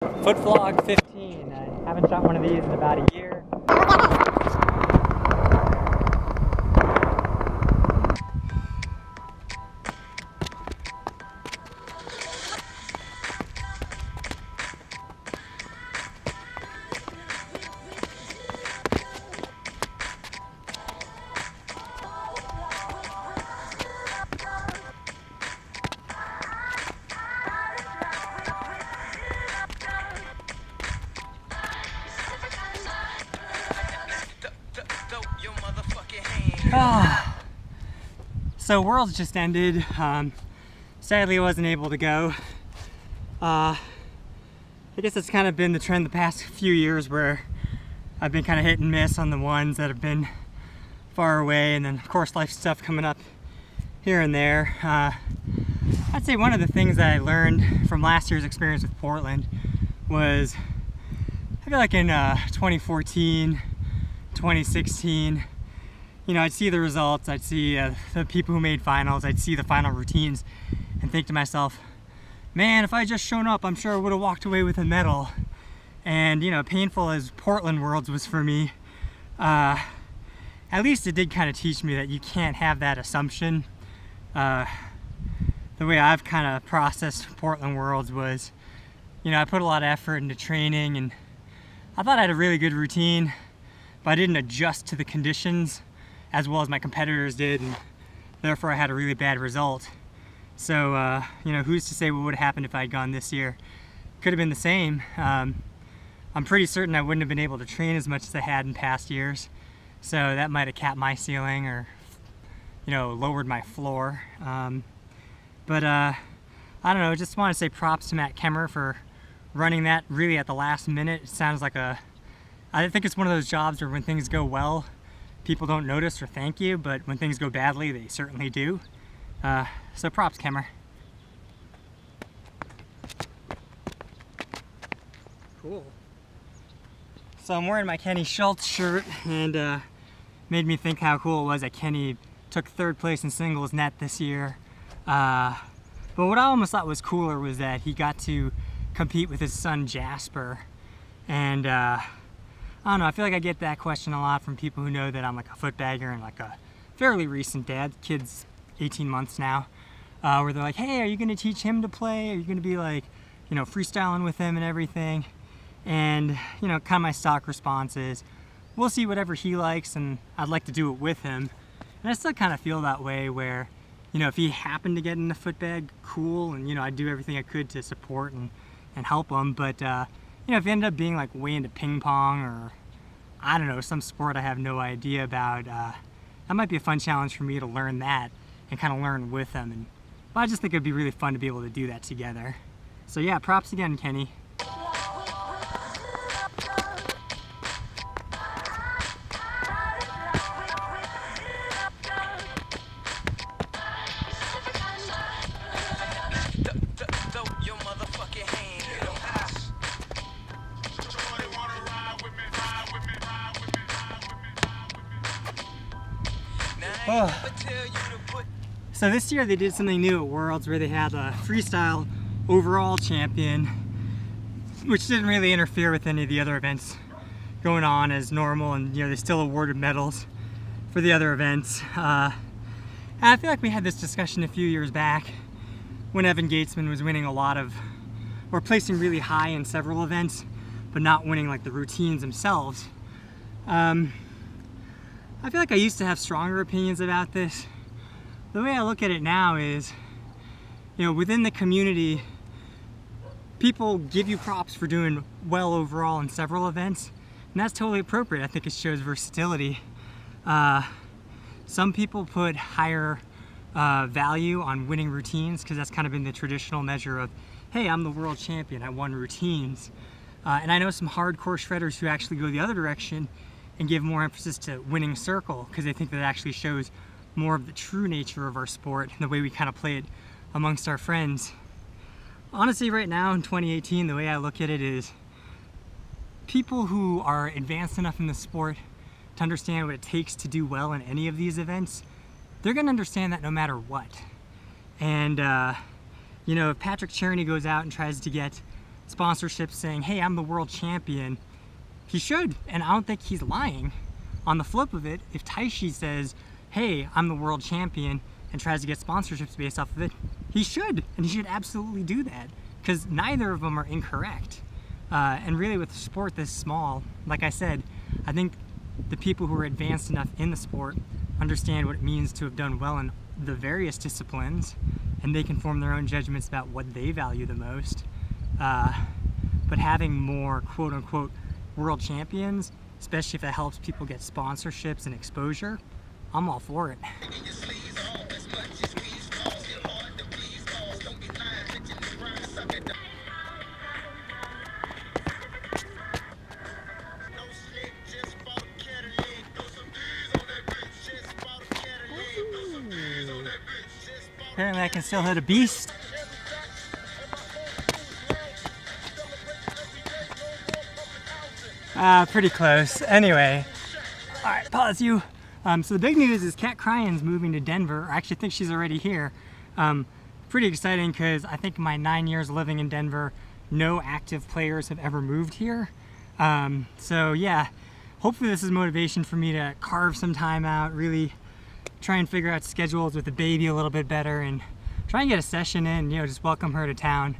Foot Vlog 15. I haven't shot one of these in about a year. So Worlds just ended. Sadly I wasn't able to go. I guess it's kind of been the trend the past few years where I've been kind of hit and miss on the ones that have been far away, and then of course life stuff coming up here and there. I'd say one of the things that I learned from last year's experience with Portland was, I feel like in 2014, 2016, you know, I'd see the results, I'd see the people who made finals, I'd see the final routines and think to myself, man, if I just shown up, I'm sure I would have walked away with a medal. And, you know, painful as Portland Worlds was for me, at least it did kind of teach me that you can't have that assumption. The way I've kind of processed Portland Worlds was, you know, I put a lot of effort into training and I thought I had a really good routine, but I didn't adjust to the conditions as well as my competitors did, and therefore I had a really bad result. So, you know, who's to say what would have happened if I had gone this year? Could have been the same. I'm pretty certain I wouldn't have been able to train as much as I had in past years, so that might have capped my ceiling or, you know, lowered my floor. But I don't know, just want to say props to Matt Kemmer for running that really at the last minute. It sounds like I think it's one of those jobs where when things go well, people don't notice or thank you, but when things go badly, they certainly do. So props, Kemmer. Cool. So I'm wearing my Kenny Schultz shirt, and made me think how cool it was that Kenny took third place in singles net this year. But what I almost thought was cooler was that he got to compete with his son Jasper. And I don't know, I feel like I get that question a lot from people who know that I'm like a footbagger and like a fairly recent dad. Kid's 18 months now, where they're like, hey, are you gonna teach him to play? Are you gonna be like, you know, freestyling with him and everything? And, you know, kind of my stock response is, we'll see whatever he likes, and I'd like to do it with him. And I still kind of feel that way where, you know, if he happened to get in the footbag, cool, and, you know, I'd do everything I could to support and help him. But, you know, if he ended up being like way into ping pong or, I don't know, some sport I have no idea about, that might be a fun challenge for me to learn that and kind of learn with him. But I just think it'd be really fun to be able to do that together. So yeah, props again, Kenny. Oh. So this year they did something new at Worlds where they had a freestyle overall champion, which didn't really interfere with any of the other events going on as normal, and, you know, they still awarded medals for the other events. And I feel like we had this discussion a few years back when Evan Gatesman was winning a lot of, or placing really high in several events, but not winning like the routines themselves. I feel like I used to have stronger opinions about this. The way I look at it now is, you know, within the community, people give you props for doing well overall in several events, and that's totally appropriate. I think it shows versatility. Some people put higher value on winning routines because that's kind of been the traditional measure of, hey, I'm the world champion, I won routines. And I know some hardcore shredders who actually go the other direction and give more emphasis to winning circle because they think that actually shows more of the true nature of our sport and the way we kind of play it amongst our friends. Honestly, right now in 2018, the way I look at it is people who are advanced enough in the sport to understand what it takes to do well in any of these events, they're going to understand that no matter what. And, you know, if Patrick Cherney goes out and tries to get sponsorships saying, hey, I'm the world champion, he should, and I don't think he's lying. On the flip of it, if Taishi says, hey, I'm the world champion, and tries to get sponsorships based off of it, he should, and he should absolutely do that, because neither of them are incorrect. And really with a sport this small, like I said, I think the people who are advanced enough in the sport understand what it means to have done well in the various disciplines, and they can form their own judgments about what they value the most. But having more quote-unquote world champions, especially if that helps people get sponsorships and exposure, I'm all for it. Apparently I can still hit a beast. Pretty close. Anyway, alright, pause you. So the big news is Kat Cryan's moving to Denver. I actually think she's already here. Pretty exciting because I think in my 9 years living in Denver, no active players have ever moved here. So yeah, hopefully this is motivation for me to carve some time out, really try and figure out schedules with the baby a little bit better and try and get a session in, you know, just welcome her to town.